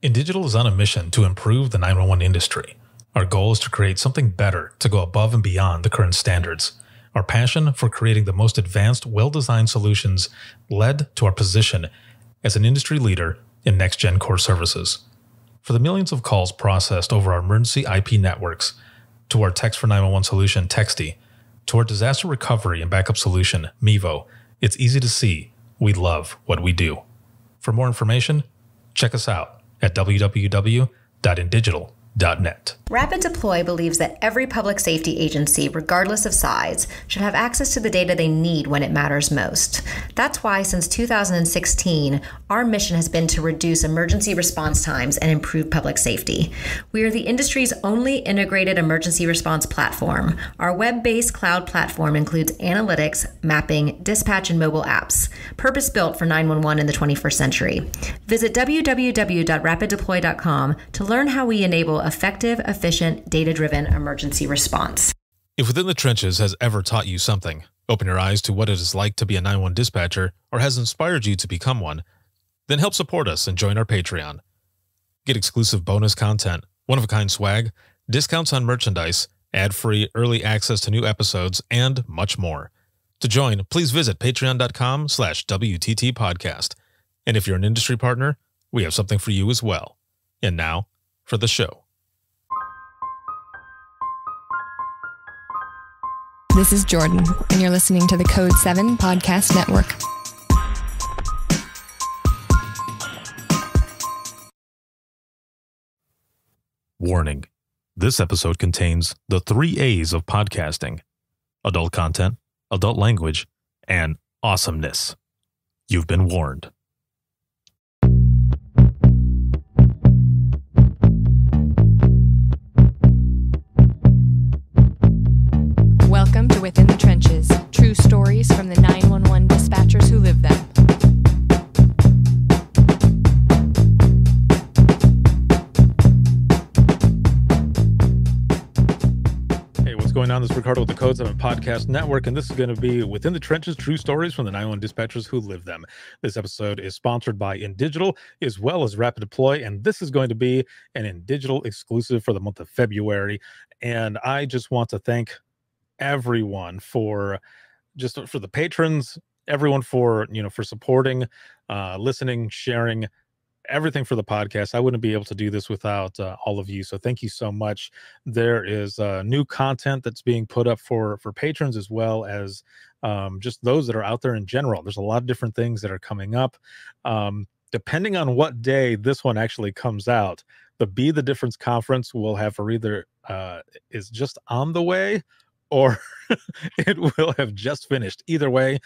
INdigital is on a mission to improve the 911 industry. Our goal is to create something better to go above and beyond the current standards. Our passion for creating the most advanced, well-designed solutions led to our position as an industry leader in next-gen core services. For the millions of calls processed over our emergency IP networks, to our Text for 911 solution, Texty, to our disaster recovery and backup solution, Mevo, it's easy to see we love what we do. For more information, check us out at www.indigital.net. Rapid Deploy believes that every public safety agency, regardless of size, should have access to the data they need when it matters most. That's why since 2016, our mission has been to reduce emergency response times and improve public safety. We are the industry's only integrated emergency response platform. Our web-based cloud platform includes analytics, mapping, dispatch, and mobile apps, purpose-built for 911 in the 21st century. Visit www.rapiddeploy.com to learn how we enable effective, efficient, data-driven emergency response. If Within the Trenches has ever taught you something, open your eyes to what it is like to be a 911 dispatcher, or has inspired you to become one, then help support us and join our Patreon. Get exclusive bonus content, one-of-a-kind swag, discounts on merchandise, ad-free early access to new episodes, and much more. To join, please visit patreon.com/WTT podcast. And if you're an industry partner, we have something for you as well. And now, for the show. This is Jordan, and you're listening to the Code 7 Podcast Network. Warning. This episode contains the 3 A's of podcasting: adult content, adult language, and awesomeness. You've been warned. Welcome to Within the Trenches, true stories from the 911 dispatchers who live them. Hey, what's going on? This is Ricardo with the Code 7 Podcast Network, and this is going to be Within the Trenches, true stories from the 911 dispatchers who live them. This episode is sponsored by INdigital as well as Rapid Deploy, and this is going to be an INdigital exclusive for the month of February. And I just want to thank everyone for the patrons, everyone for supporting, listening, sharing, everything for the podcast. I wouldn't be able to do this without all of you, so thank you so much. There is new content that's being put up for patrons, as well as just those that are out there in general. There's a lot of different things that are coming up. Depending on what day this one actually comes out, the Be the Difference conference will have either is just on the way, or it will have just finished. Either way,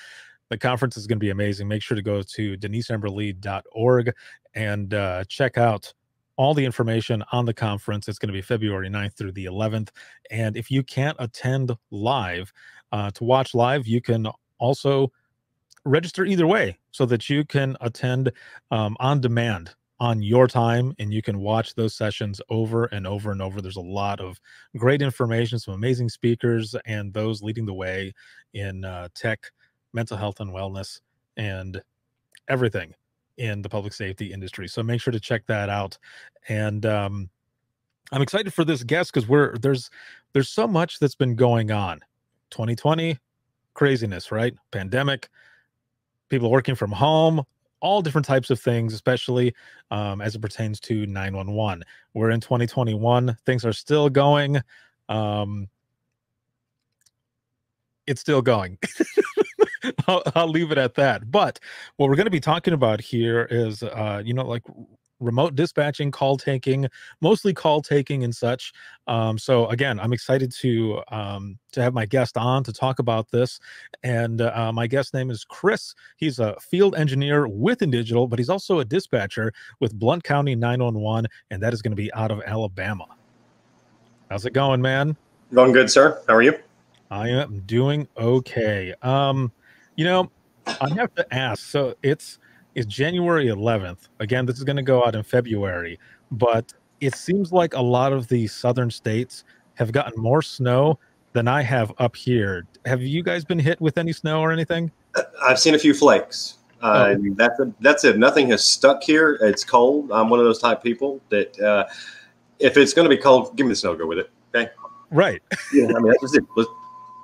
the conference is going to be amazing. Make sure to go to deniseamberlee.org and check out all the information on the conference. It's going to be February 9th through the 11th. And if you can't attend live, to watch live, you can also register either way so that you can attend on demand on your time, and you can watch those sessions over and over and over. There's a lot of great information, some amazing speakers, and those leading the way in tech, mental health and wellness, and everything in the public safety industry. So make sure to check that out. And I'm excited for this guest because there's so much that's been going on. 2020, craziness, right? Pandemic, people working from home, all different types of things, especially as it pertains to 911. We're in 2021. Things are still going. It's still going. I'll leave it at that. But what we're going to be talking about here is, like remote dispatching, call taking, mostly call taking and such. So again, I'm excited to have my guest on to talk about this. And my guest name is Chris. He's a field engineer with INdigital, but he's also a dispatcher with Blount County 911, and that is going to be out of Alabama. How's it going, man? Going good, sir. How are you? I am doing okay. I have to ask, so it's January 11th. Again, this is going to go out in February, but it seems like a lot of the southern states have gotten more snow than I have up here. Have you guys been hit with any snow or anything? I've seen a few flakes. That's it. Nothing has stuck here. It's cold. I'm one of those type of people that if it's going to be cold, give me the snow. Go with it. Okay. Right. Yeah. I mean, that's just it. Let's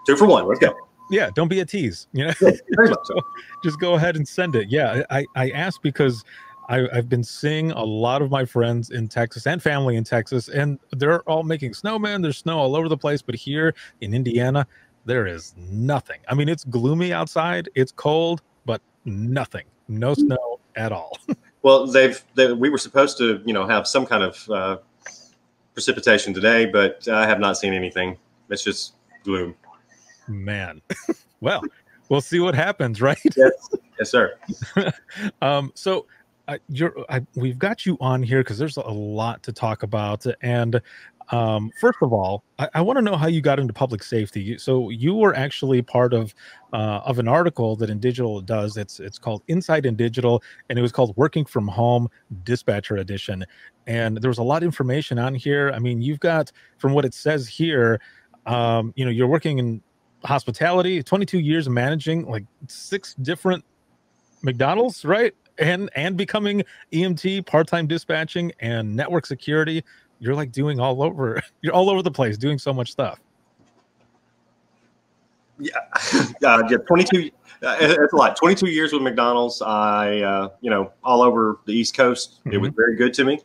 2 for 1. Let's go. Yeah. Don't be a tease. Yeah, very much so. Just go ahead and send it. Yeah. I asked because I've been seeing a lot of my friends in Texas and family in Texas, and they're all making snowmen. There's snow all over the place. But here in Indiana, there is nothing. I mean, it's gloomy outside. It's cold, but nothing. No snow at all. Well, we were supposed to, have some kind of precipitation today, but I have not seen anything. It's just gloom. Man. Well, we'll see what happens, right? Yes, sir. So we've got you on here because there's a lot to talk about. And first of all, I want to know how you got into public safety. So you were actually part of an article that INdigital does. It's called Inside INdigital, and it was called Working from Home Dispatcher Edition. And there was a lot of information on here. I mean, you've got, from what it says here, you're working in hospitality, 22 years of managing like 6 different McDonald's, right? And becoming EMT, part-time dispatching, and network security. You're like doing all over. You're all over the place, doing so much stuff. Yeah, 22. It's a lot. 22 years with McDonald's. I, all over the East Coast. It was very good to me.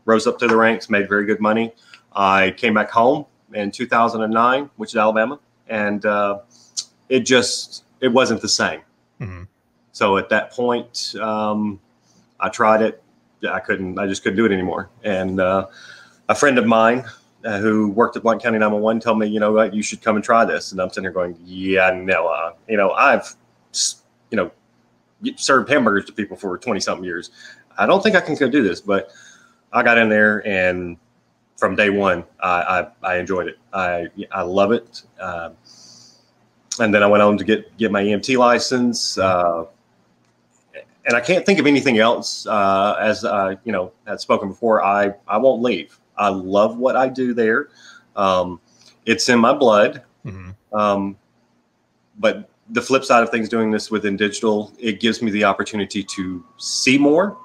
Rose up through the ranks, made very good money. I came back home in 2009, which is Alabama, and it wasn't the same. Mm-hmm. So at that point, I tried it. I just couldn't do it anymore. And a friend of mine who worked at Blount County 911 told me, you should come and try this. And I'm sitting here going, yeah, no, I've, served hamburgers to people for 20 something years. I don't think I can go do this, but I got in there, and from day one, I enjoyed it. I love it. And then I went on to get my EMT license. And I can't think of anything else. As had spoken before, I won't leave. I love what I do there. It's in my blood. Mm-hmm. But the flip side of things, doing this with INdigital, it gives me the opportunity to see more.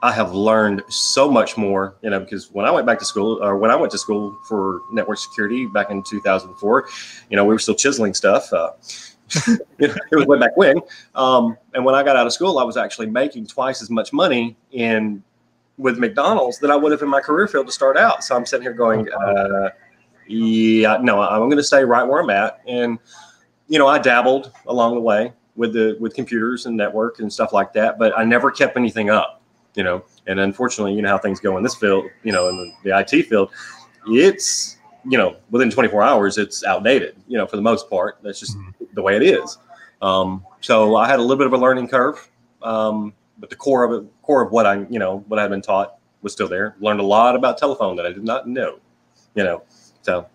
I have learned so much more, because when I went back to school, or when I went to school for network security back in 2004, we were still chiseling stuff. It was way back when. And when I got out of school, I was actually making twice as much money with McDonald's than I would have in my career field to start out. So I'm sitting here going, I'm going to stay right where I'm at. And, I dabbled along the way with computers and network and stuff like that, but I never kept anything up, and unfortunately, how things go in this field, in the IT field, it's, within 24 hours, it's outdated, for the most part. That's just the way it is. So I had a little bit of a learning curve, but the core of what what I've been taught was still there. Learned a lot about telephone that I did not know, so,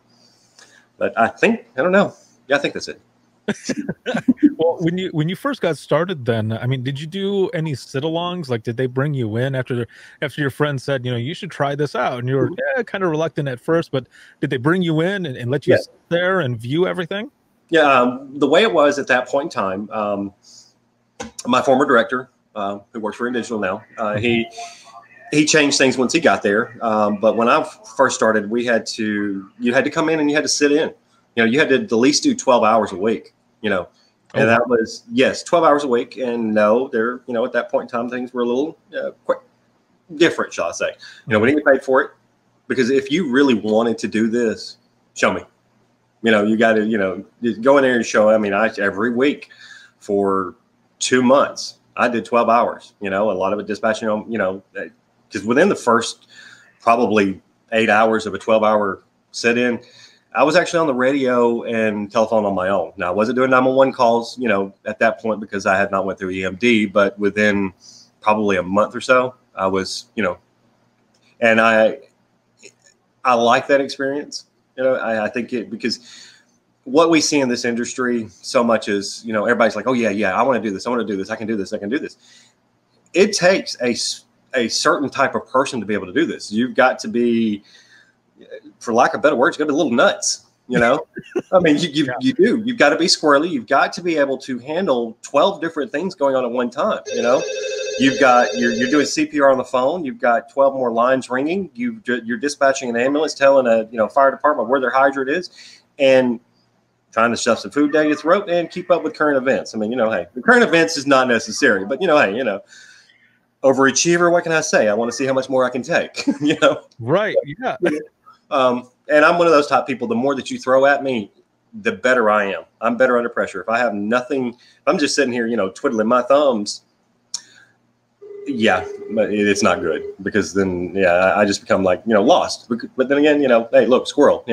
but I don't know. Yeah, I think that's it. Well, when you first got started, then, I mean, did you do any sit-alongs? Like, did they bring you in after your friend said, you should try this out, and you were kind of reluctant at first, but did they bring you in and let you sit there and view everything? Yeah, the way it was at that point in time, my former director, who works for INdigital now, he changed things once he got there. But when I first started, you had to come in and you had to sit in. You had to at least do 12 hours a week, and that was, 12 hours a week. And no, at that point in time, things were a little quite different, shall I say. We didn't get paid for it, because if you really wanted to do this, show me. You got to, go in there and show. I mean, every week for 2 months, I did 12 hours, a lot of it dispatching on, because within the first probably 8 hours of a 12-hour sit-in, I was actually on the radio and telephone on my own. Now, I wasn't doing 911 calls, at that point, because I had not went through EMD, but within probably a month or so, I was, and I like that experience. I think because what we see in this industry so much is, everybody's like, oh yeah, I want to do this. I want to do this. I can do this. I can do this. It takes a certain type of person to be able to do this. You've got to be, for lack of better words, got to be a little nuts. You know, I mean, you do. You've got to be squirrely. You've got to be able to handle 12 different things going on at one time. You know, you're doing CPR on the phone. You've got 12 more lines ringing. You're dispatching an ambulance, telling a fire department where their hydrant is, and trying to shove some food down your throat and keep up with current events. I mean, hey, the current events is not necessary, but hey, overachiever. What can I say? I want to see how much more I can take. Right? Yeah. And I'm one of those type people. The more that you throw at me, the better I am. I'm better under pressure. If I have nothing, if I'm just sitting here, twiddling my thumbs, yeah, but it's not good, because then, I just become like, lost. But then again, hey, look, squirrel,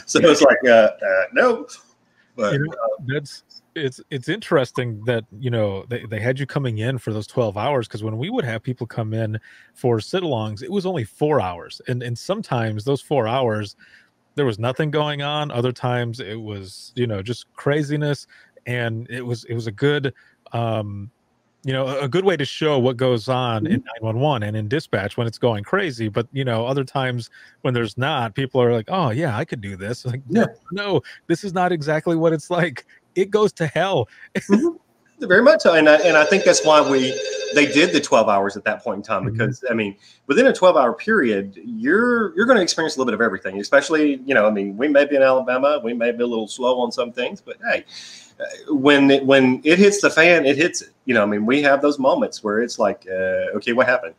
so it's like, no, but it's interesting that they had you coming in for those 12 hours, because when we would have people come in for sit-alongs, it was only 4 hours, and sometimes those 4 hours there was nothing going on. Other times it was just craziness, and it was a good a good way to show what goes on in 911 and in dispatch when it's going crazy. But other times when there's not, people are like, oh yeah, I could do this. Like, no, this is not exactly what it's like. It goes to hell. Very much so. And I think that's why they did the 12 hours at that point in time, because I mean, within a 12-hour period, you're going to experience a little bit of everything, especially, we may be in Alabama, we may be a little slow on some things, but hey, when it hits the fan, it hits it. We have those moments where it's like, okay, what happened?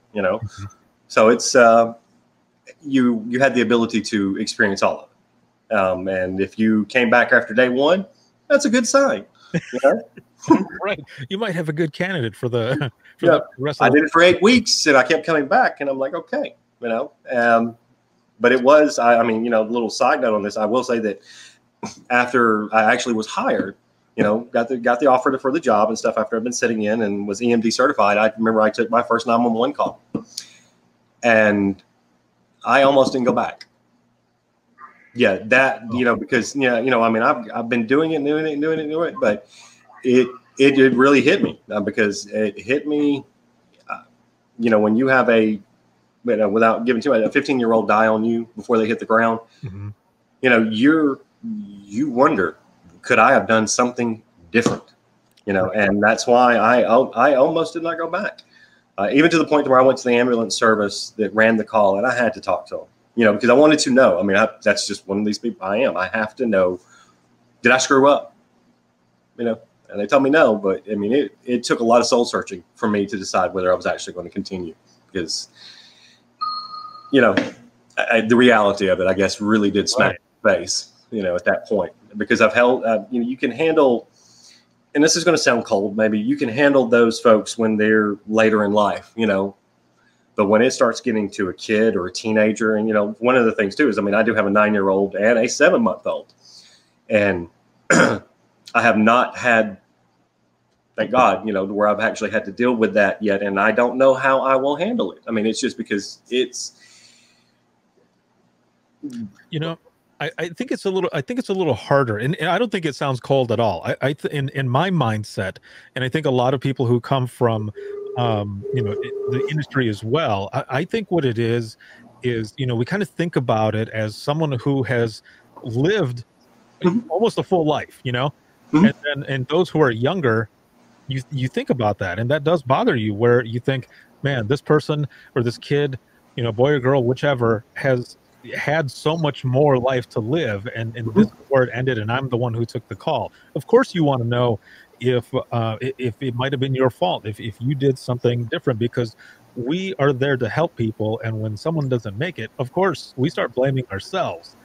So it's, you had the ability to experience all of it. And if you came back after day one, that's a good sign. Right. You might have a good candidate for the rest of I did it for 8 weeks and I kept coming back, and I'm like, okay, but it was, I mean, a little side note on this. I will say that after I actually was hired, got the offer for the job and stuff, after I've been sitting in and was EMD certified, I remember I took my first 911 call and I almost didn't go back. Yeah, that, because, I mean, I've been doing it, but it really hit me, because it hit me, when you have without giving too much, a 15-year-old die on you before they hit the ground, you wonder, could I have done something different? And that's why I almost did not go back, even to the point where I went to the ambulance service that ran the call, and I had to talk to them. Because I wanted to know. I mean, that's just one of these people I am. I have to know, did I screw up? And they told me no, but I mean, it took a lot of soul searching for me to decide whether I was actually going to continue, because, the reality of it, I guess, really did smack my face, at that point, because I've held, you can handle, and this is going to sound cold, maybe, you can handle those folks when they're later in life, but when it starts getting to a kid or a teenager, and, one of the things too is, I mean, I do have a 9-year-old and a 7-month-old, and I have not had, thank God, where I've actually had to deal with that yet. And I don't know how I will handle it. I mean, it's just because it's, I think it's a little harder, and I don't think it sounds cold at all. In my mindset, and I think a lot of people who come from the industry as well, I think what it is we kind of think about it as someone who has lived almost a full life, and those who are younger, you think about that, and that does bother you, where you think, man, this person or this kid, boy or girl, whichever, has had so much more life to live, and this is where it ended, and I'm the one who took the call. Of course you want to know if it might have been your fault, if you did something different, because we are there to help people, and when someone doesn't make it, of course we start blaming ourselves.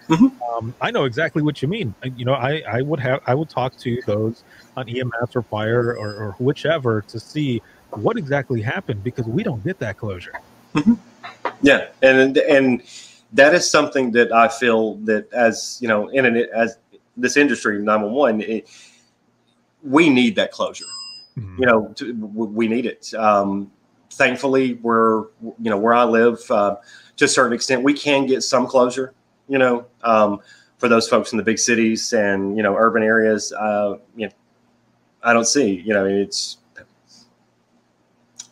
I know exactly what you mean. I would talk to those on EMS or fire or whichever to see what exactly happened, because we don't get that closure. Yeah, and that is something that I feel that, as as this industry, 911, we need that closure. We need it. Thankfully, where I live, to a certain extent, we can get some closure. For those folks in the big cities and urban areas, I don't see. It's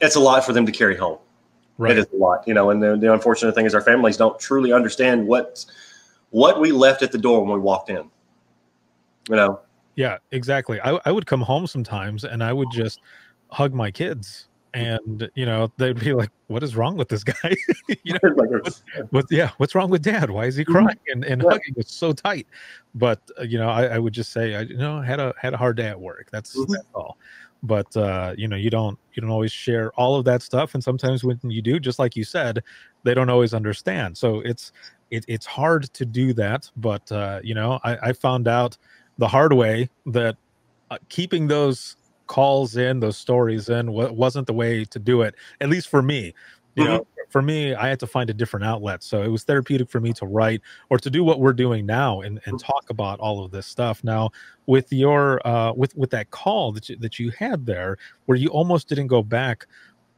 a lot for them to carry home. Right. It is a lot, and the unfortunate thing is our families don't truly understand what what we left at the door when we walked in. You know? Yeah, exactly. I would come home sometimes and I would just hug my kids, and they'd be like, "What is wrong with this guy?" What's wrong with Dad? Why is he crying and hugging us so tight? But I would just say, I had a hard day at work. That's all. But you don't always share all of that stuff, and sometimes when you do, just like you said, they don't always understand. So it's hard to do that. But I found out the hard way that keeping those calls in, those stories in, wasn't the way to do it, at least for me. For me, I had to find a different outlet. So it was therapeutic for me to write or to do what we're doing now and talk about all of this stuff. Now, with your with that call that you had there, where you almost didn't go back,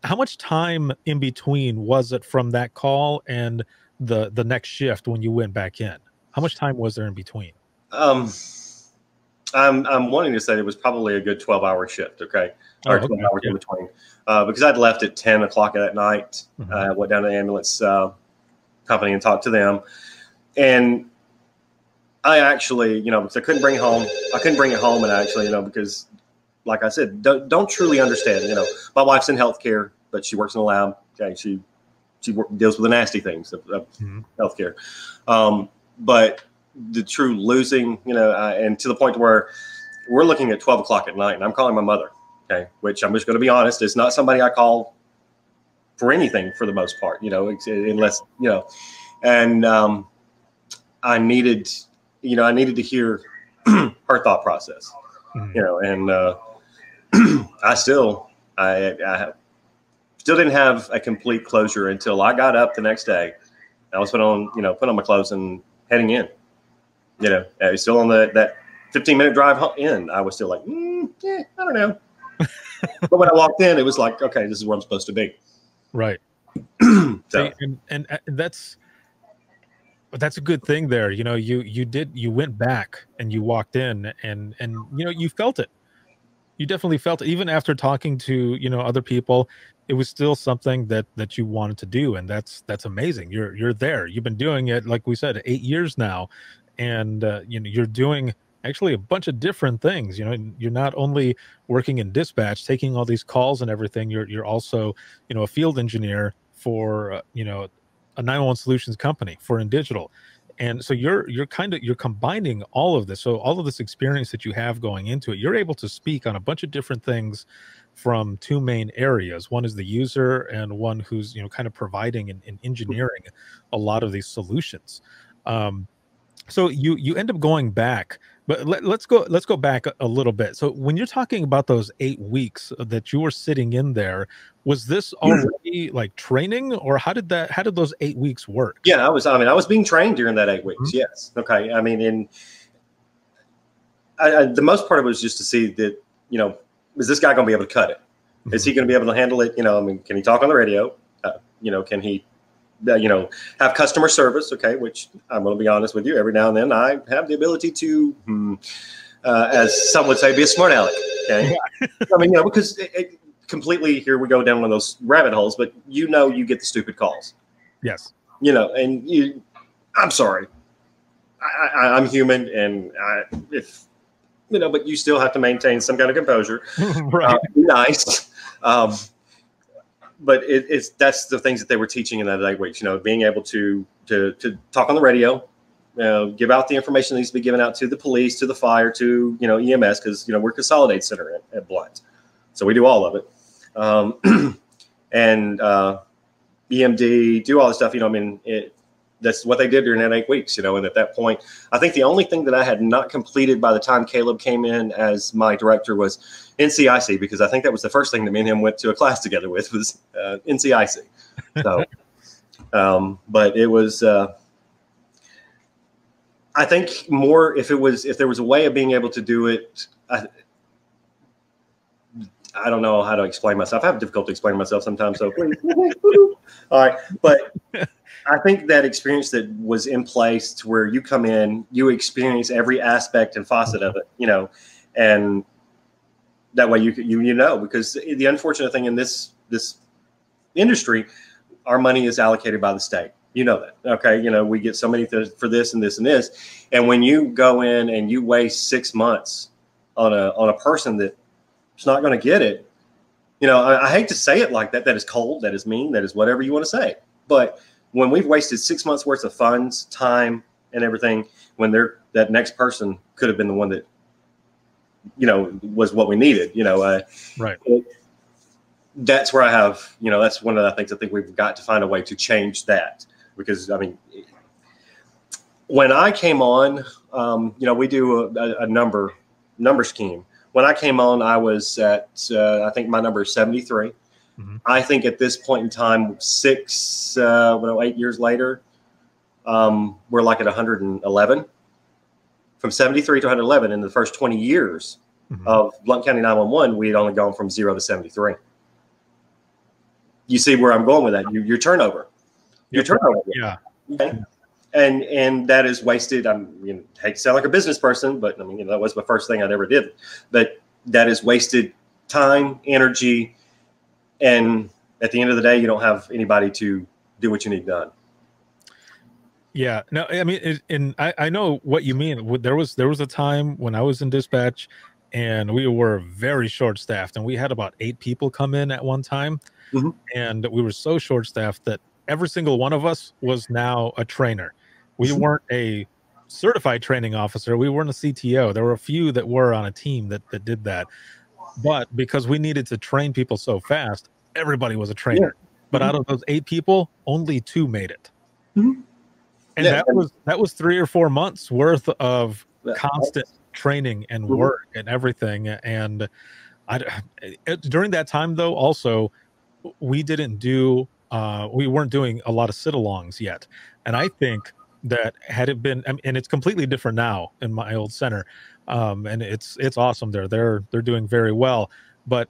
how much time in between was it from that call and the next shift when you went back in? How much time was there in between? I'm wanting to say it was probably a good 12-hour shift, okay? Or 12 hours in between. Because I'd left at 10 o'clock that night. I went down to the ambulance company and talked to them. And I actually, because I couldn't bring it home. And actually, because like I said, don't truly understand. My wife's in healthcare, but she works in a lab. Okay, she deals with the nasty things of healthcare. But the true losing, and to the point where we're looking at 12 o'clock at night and I'm calling my mother, okay, which I'm just going to be honest, is not somebody I call for anything for the most part, unless, and I needed to hear her thought process, and I still didn't have a complete closure until I got up the next day. I was put on my clothes and heading in. I was still on that 15-minute drive in. I was still like, I don't know. But when I walked in, it was like, okay, this is where I'm supposed to be. Right. So. And that's a good thing there. You went back and you walked in and you felt it. You definitely felt it. Even after talking to, other people, it was still something that you wanted to do. And that's amazing. You're there. You've been doing it, like we said, 8 years now. And you're doing actually a bunch of different things. You're not only working in dispatch, taking all these calls and everything. You're also a field engineer for a 911 solutions company for INdigital. And so you're combining all of this. So all of this experience that you have going into it, you're able to speak on a bunch of different things from two main areas. One is the user, and one who's kind of providing and engineering a lot of these solutions. So you end up going back, but let's go back a little bit. So when you're talking about those 8 weeks that you were sitting in there, was this already like training, or how did those 8 weeks work? Yeah, I was being trained during that 8 weeks. Yes. Okay. The most part of it was just to see that, is this guy going to be able to cut it? Is he going to be able to handle it? Can he talk on the radio? Can he, have customer service? Okay. Which I'm going to be honest with you, every now and then I have the ability to, as some would say, be a smart aleck. Okay. Because completely, here we go down one of those rabbit holes, but you get the stupid calls. Yes. I'm sorry. I'm human, and but you still have to maintain some kind of composure. Right. Be nice. But that's the things that they were teaching in that 8 weeks, being able to talk on the radio, give out the information that needs to be given out to the police, to the fire, to, EMS, because, we're a consolidated center at Blount. So we do all of it. And EMD, do all this stuff, that's what they did during that 8 weeks, and at that point, I think the only thing that I had not completed by the time Caleb came in as my director was NCIC, because I think that was the first thing that me and him went to a class together with was NCIC. So, but it was, I think more if there was a way of being able to do it, I don't know how to explain myself. I have difficulty explaining myself sometimes. So please. All right. But I think that experience that was in place to where you come in, you experience every aspect and facet of it, and that way because the unfortunate thing in this industry, our money is allocated by the state, You know that, okay? You know, we get so many for this and this and this, and when you go in and you waste 6 months on a person that's not going to get it, you know, I hate to say it like that. That is cold. That is mean. That is whatever you want to say. But when we've wasted 6 months worth of funds, time, and everything, when that next person could have been the one that, you know, was what we needed. You know, right. That's where I have, you know, that's one of the things I think we've got to find a way to change that. Because, I mean, when I came on, you know, we do a number scheme. When I came on, I was at, I think my number is 73. Mm-hmm. I think at this point in time, 8 years later, we're like at 111. From 73 to 111 in the first 20 years mm-hmm. of Blount County 911, we had only gone from 0 to 73. You see where I'm going with that? Your turnover. Your turnover. Yeah. Okay? And that is wasted. You know, hate to sound like a business person, but I mean, you know, that was the first thing I ever did. But that is wasted time, energy, and at the end of the day, you don't have anybody to do what you need done. Yeah. No, I mean, I know what you mean. There was a time when I was in dispatch, and we were very short staffed, and we had about 8 people come in at one time, mm-hmm. and we were so short staffed that every single one of us was now a trainer. We weren't a certified training officer. We weren't a CTO. There were a few that were on a team that did that. But because we needed to train people so fast, everybody was a trainer. Yeah. But mm-hmm. out of those 8 people, only 2 made it. Mm-hmm. And yeah. that was 3 or 4 months worth of constant training and mm-hmm. work and everything. And during that time, though, also, we weren't doing a lot of sit-alongs yet. And I think that had it been, and it's completely different now in my old center, and it's awesome there. They're doing very well. But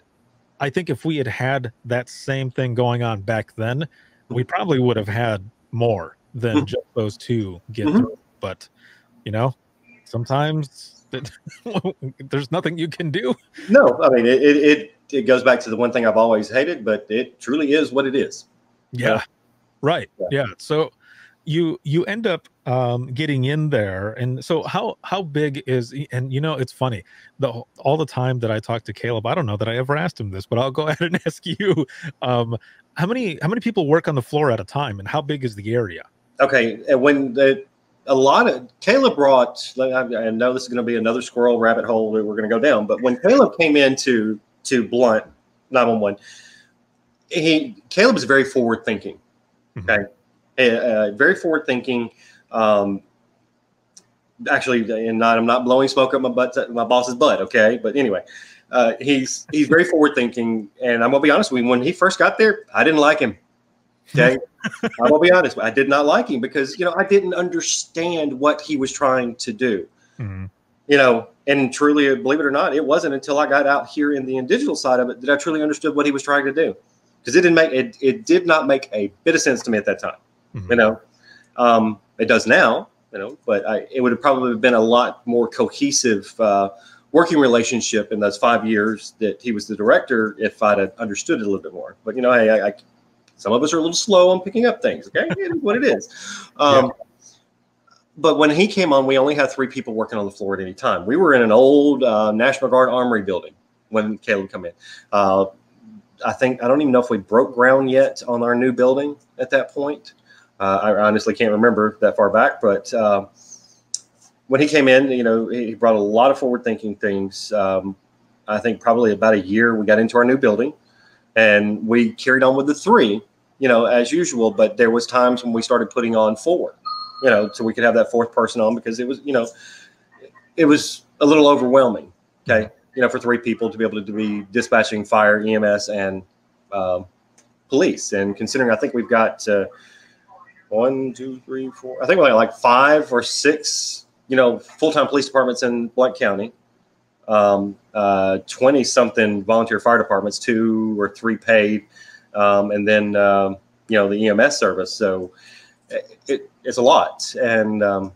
I think if we had had that same thing going on back then, we probably would have had more than just those 2 get mm-hmm. through. But, you know, sometimes there's nothing you can do. No, I mean, it goes back to the one thing I've always hated, but it truly is what it is. Yeah. Right. Yeah. So you end up getting in there. And so how big is, and you know, it's funny, all the time that I talk to Caleb, I don't know that I ever asked him this, but I'll go ahead and ask you, how many people work on the floor at a time, and how big is the area? Okay. And Caleb brought, I know this is going to be another squirrel rabbit hole that we're going to go down, but when Caleb came into Blount 911, Caleb is very forward thinking. Okay. Very forward thinking. Actually, and I'm not blowing smoke up my boss's butt. Okay. But anyway, he's very forward thinking. And I'm going to be honest with you, when he first got there, I didn't like him. Okay. I'm going to be honest. I did not like him because, you know, I didn't understand what he was trying to do. Mm-hmm. You know, and truly, believe it or not, it wasn't until I got out here in the INdigital side of it that I truly understood what he was trying to do. Because it did not make a bit of sense to me at that time. Mm-hmm. You know, it does now, you know, but it would have probably been a lot more cohesive working relationship in those 5 years that he was the director if I'd have understood it a little bit more. But, you know, hey, some of us are a little slow on picking up things. Okay. It is what it is. But when he came on, we only had 3 people working on the floor at any time. We were in an old National Guard Armory building when Caleb came in. I don't even know if we broke ground yet on our new building at that point. I honestly can't remember that far back, but when he came in, you know, he brought a lot of forward thinking things. I think probably about a year we got into our new building, and we carried on with the 3, you know, as usual, but there was times when we started putting on 4, you know, so we could have that 4th person on, because it was, you know, it was a little overwhelming. Okay. You know, for 3 people to be able to be dispatching fire, EMS, and police. And considering, I think we've got 1, 2, 3, 4, I think we're like 5 or 6, you know, full-time police departments in Blount County, 20 something volunteer fire departments, 2 or 3 paid, and then, you know, the EMS service. So it's a lot. And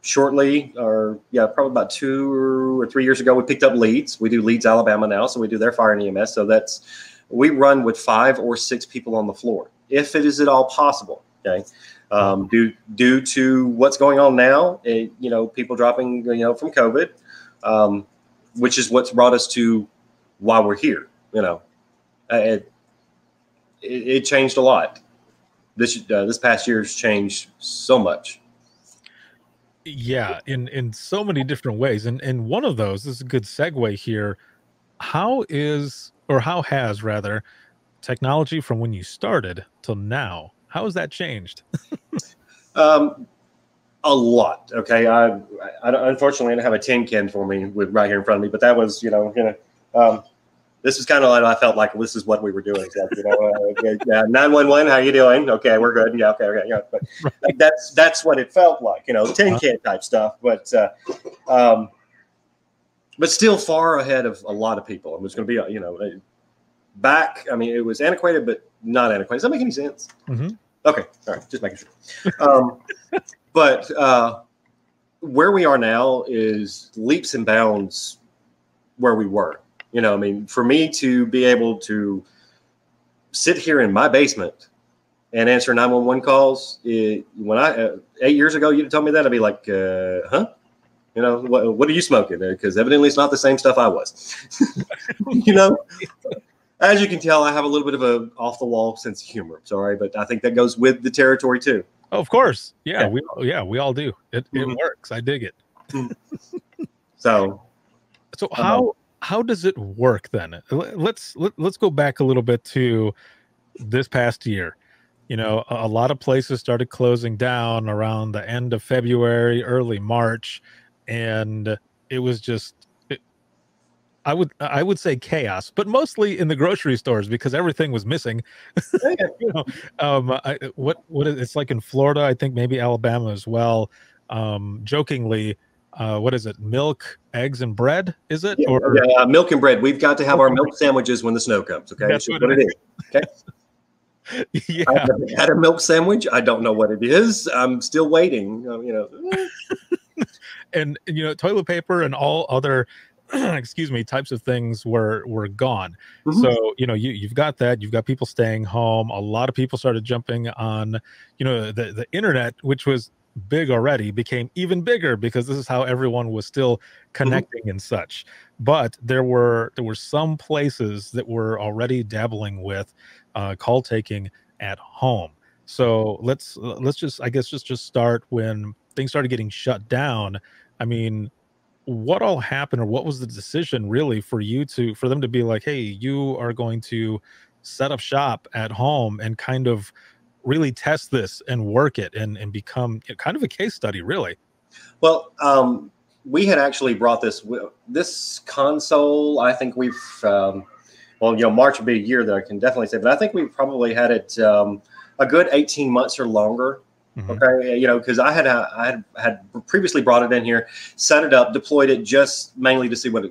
shortly, probably about 2 or 3 years ago, we picked up Leeds. We do Leeds, Alabama now, so we do their fire and EMS. So we run with 5 or 6 people on the floor, if it is at all possible. Okay. Due to what's going on now, people dropping, from COVID, which is what's brought us to why we're here. It changed a lot. This past year's changed so much. Yeah, in so many different ways. And one of those, this is a good segue here. How has rather technology from when you started till now, how has that changed? A lot. Okay. I unfortunately I don't have a tin can for me right here in front of me, but that was, this is kind of like, I felt like this is what we were doing. So, 911, how you doing? Okay, we're good. Yeah. Okay. Yeah. But Right. that's what it felt like, tin can type stuff, but still far ahead of a lot of people. It was going to be, back. I mean, it was antiquated, but not antiquated. Does that make any sense? Mm-hmm. Okay. All right. Just making sure. But where we are now is leaps and bounds where we were. I mean, for me to be able to sit here in my basement and answer 911 calls, when 8 years ago you'd tell me that, I'd be like, huh? What are you smoking? Because evidently it's not the same stuff I was. As you can tell, I have a little bit of a off the wall sense of humor. Sorry, but I think that goes with the territory too. Oh, of course. Yeah, we all do. It works. I dig it. So how does it work then? Let's go back a little bit to this past year. A lot of places started closing down around the end of February, early March, and it was just I would say chaos, but mostly in the grocery stores because everything was missing. It's like in Florida, I think maybe Alabama as well. Jokingly, what is it? Milk, eggs, and bread? Is it? Yeah, milk and bread. We've got to have our milk sandwiches when the snow comes. Okay, that's what it is. Okay. Yeah. I've never had a milk sandwich. I don't know what it is. I'm still waiting. And toilet paper and all other excuse me, types of things were gone. Mm-hmm. So, you've got that, you've got people staying home. A lot of people started jumping on, the internet, which was big already, became even bigger because this is how everyone was still connecting mm-hmm. and such. But there were some places that were already dabbling with call taking at home. So let's just, I guess, just start when things started getting shut down. I mean, what all happened, or what was the decision really for them to be like, hey, you are going to set up shop at home and kind of really test this and work it and become kind of a case study, really? Well, we had actually brought this console. I think we've, March would be a year that I can definitely say, but I think we probably had it a good 18 months or longer. Mm-hmm. Okay, because I had previously brought it in here, set it up, deployed it just mainly to see what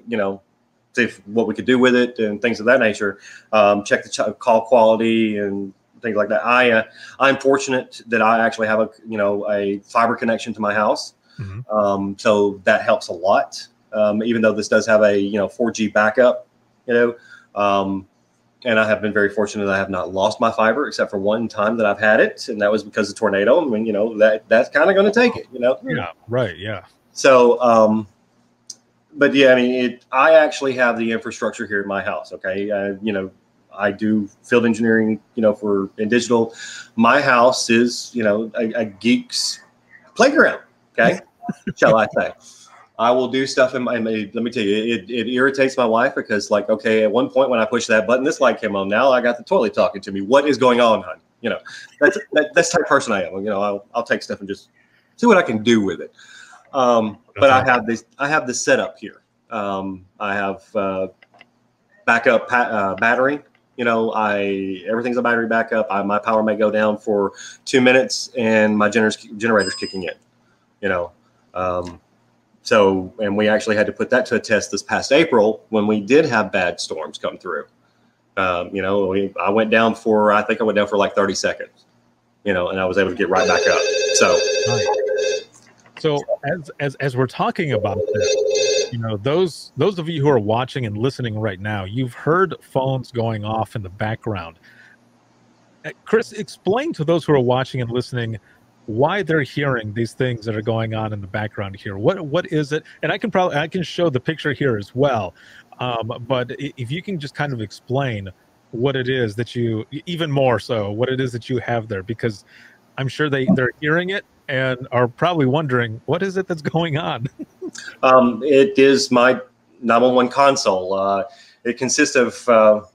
see what we could do with it and things of that nature. Check the call quality and things like that. I'm fortunate that I actually have a fiber connection to my house, mm-hmm. So that helps a lot. Even though this does have a 4G backup, and I have been very fortunate that I have not lost my fiber except for one time that I've had it, and that was because of tornado. I mean, that's kind of going to take it, Yeah, right, yeah. So, but yeah, I mean, I actually have the infrastructure here in my house. Okay, I do field engineering, for INdigital. My house is, a geek's playground. Okay, shall I say? I will do stuff in my, let me tell you, it irritates my wife because, like, okay, at one point when I pushed that button, this light came on. Now I got the toilet talking to me. What is going on, hon? That's the type of person I am. I'll take stuff and just see what I can do with it. But I have this setup here. I have backup battery. Everything's a battery backup. My power may go down for 2 minutes and my generator's kicking in, So, and we actually had to put that to a test this past April when we did have bad storms come through. I went down for like 30 seconds, and I was able to get right back up. So, so as we're talking about this, those of you who are watching and listening right now, you've heard phones going off in the background. Chris, explain to those who are watching and listening why they're hearing these things that are going on in the background here. What is it? And I can show the picture here as well. But if you can just kind of explain what it is that you, even more so, what it is that you have there, because I'm sure they're hearing it and are probably wondering, what is it that's going on? It is my 911 console. It consists of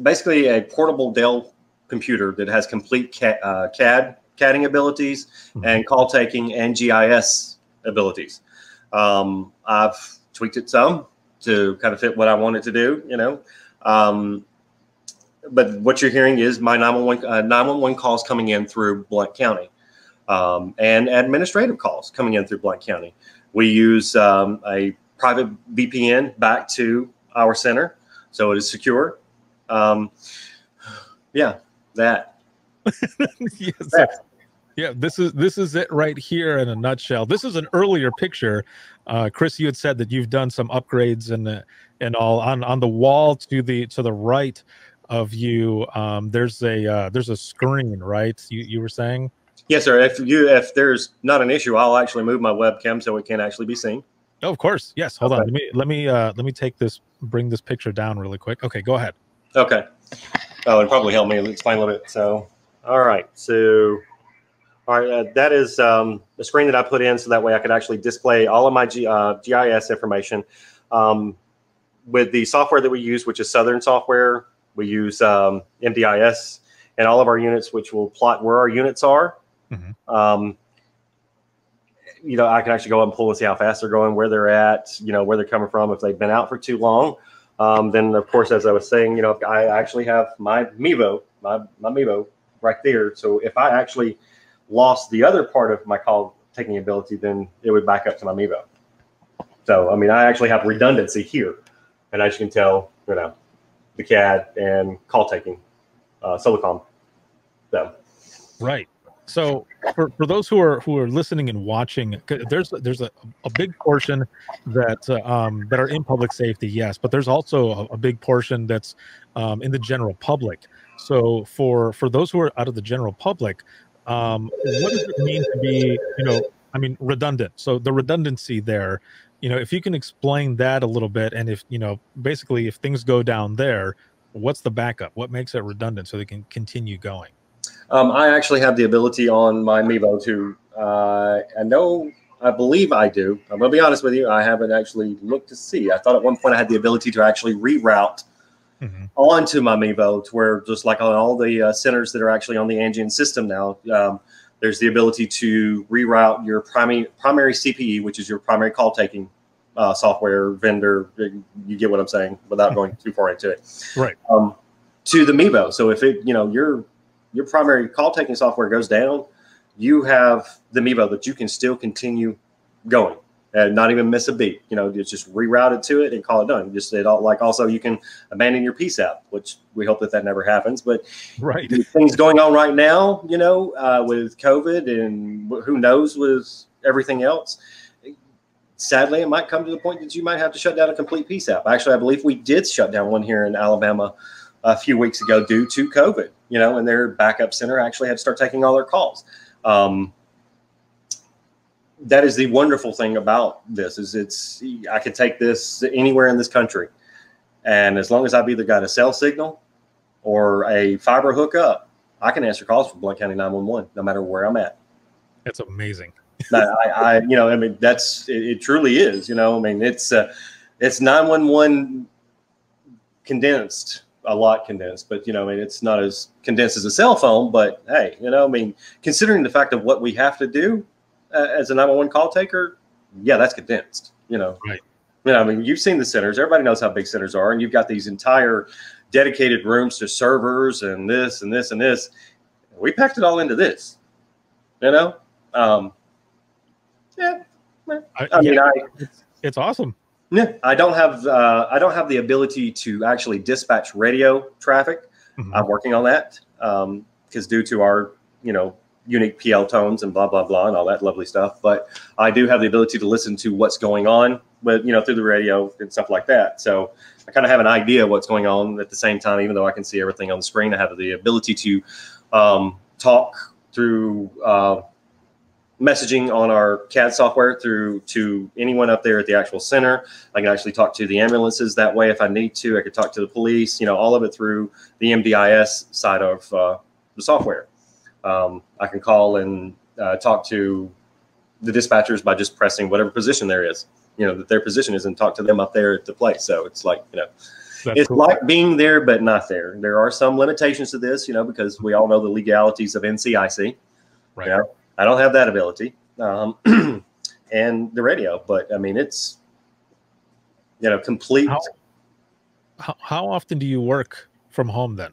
basically a portable Dell computer that has complete CADing abilities and call taking and GIS abilities. I've tweaked it some to kind of fit what I wanted to do, you know. But what you're hearing is my 911 calls coming in through Blount County, and administrative calls coming in through Blount County. We use a private VPN back to our center, so it is secure. Yeah, that. Yes. That. Yeah, this is it right here in a nutshell. This is an earlier picture. Chris, you had said that you've done some upgrades and all on the wall to the right of you. There's a screen, right? You were saying? Yes, sir. If there's not an issue, I'll actually move my webcam so it can actually be seen. Oh, of course. Yes. Hold on. Let me take this. Bring this picture down really quick. Okay, go ahead. Okay. Oh, it'd probably help me explain a little bit. So, all right. So, all right. That is the screen that I put in so that way I could actually display all of my GIS information. With the software that we use, which is Southern software, we use MDIS and all of our units, which will plot where our units are. You know, I can actually go up and pull and see how fast they're going, where they're at, you know, where they're coming from. If they've been out for too long, then of course, as I was saying, you know, I actually have my Mevo, my Mevo right there. So if I actually lost the other part of my call taking ability, then it would back up to my Mevo. So, I mean, I actually have redundancy here, and as you can tell, you know, the CAD and call taking, Silicon. So. Right. So for those who are listening and watching, there's a big portion that are in public safety, yes, but there's also a big portion that's in the general public. So for those who are out of the general public, what does it mean to be, you know, I mean, redundant? So the redundancy there, you know, if you can explain that a little bit, and if, you know, basically if things go down there, what's the backup? What makes it redundant so they can continue going? I actually have the ability on my Mevo to, I believe I do. I'm going to be honest with you. I haven't actually looked to see. I thought at one point I had the ability to actually reroute onto my Mevo to where, just like on all the centers that are actually on the Angian system now, there's the ability to reroute your primary CPE, which is your primary call taking software vendor. You get what I'm saying without going too far into it. Right. To the Mevo. So if it, you know, your primary call taking software goes down, you have the Mevo that you can still continue going and not even miss a beat. You know, just reroute it to it and call it done. Just it all, like, also you can abandon your PSAP, which we hope that never happens. But right, things going on right now, you know, with COVID and who knows with everything else. Sadly, it might come to the point that you might have to shut down a complete PSAP. Actually, I believe we did shut down one here in Alabama a few weeks ago due to COVID, you know, and their backup center actually had to start taking all their calls. That is the wonderful thing about this is I could take this anywhere in this country. And as long as I've either got a cell signal or a fiber hookup, I can answer calls from Blount County 911, no matter where I'm at. That's amazing. You know, I mean, it truly is, you know, I mean, it's 911 condensed, a lot condensed, but, you know, I mean, it's not as condensed as a cell phone, but hey, you know, I mean, considering the fact of what we have to do as a 911 call taker, yeah, that's condensed, you know. Right. You know, I mean, you've seen the centers. Everybody knows how big centers are, and you've got these entire dedicated rooms to servers and this and this and this. We packed it all into this, you know. Yeah, I mean, it's awesome. Yeah, I don't have the ability to actually dispatch radio traffic. I'm working on that because due to our, you know, unique PL tones and blah, blah, blah, and all that lovely stuff. But I do have the ability to listen to what's going on with, through the radio and stuff like that. So I kind of have an idea of what's going on at the same time, even though I can see everything on the screen. I have the ability to talk through messaging on our CAD software through to anyone up there at the actual center. I can actually talk to the ambulances that way if I need to. I could talk to the police, all of it through the MDIS side of the software. I can call and talk to the dispatchers by just pressing whatever position there is, that their position is, and talk to them up there at the place. So it's like, it's cool. Like being there, but not there. There are some limitations to this, because we all know the legalities of NCIC. Right. I don't have that ability, and the radio, but I mean, it's, complete. How often do you work from home then?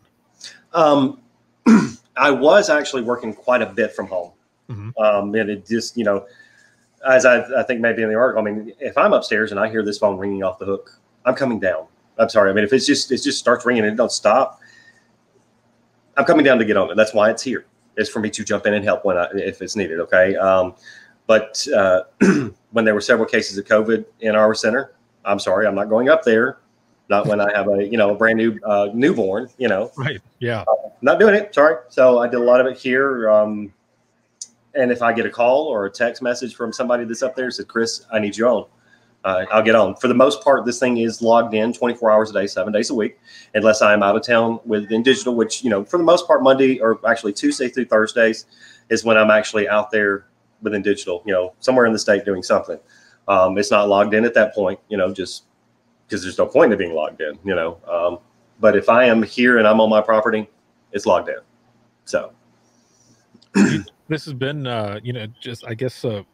I was actually working quite a bit from home. Mm-hmm. And it just, as I think maybe in the article, I mean, if I'm upstairs and I hear this phone ringing off the hook, I'm coming down. I'm sorry. I mean, if it just starts ringing and it don't stop, I'm coming down to get on it. That's why it's here. It's for me to jump in and help if it's needed. Okay. But when there were several cases of COVID in our center, I'm sorry, I'm not going up there. Not when I have a brand new newborn. Right. Yeah. Not doing it. Sorry. So I did a lot of it here. And if I get a call or a text message from somebody that's up there said, Chris, I need you on, I'll get on. For the most part, this thing is logged in 24 hours a day, 7 days a week, unless I'm out of town with INdigital, which, for the most part, Monday or actually Tuesday through Thursdays is when I'm actually out there with INdigital, somewhere in the state doing something. It's not logged in at that point, just because there's no point in being logged in, but if I am here and I'm on my property, it's logged in. So this has been, just, I guess, a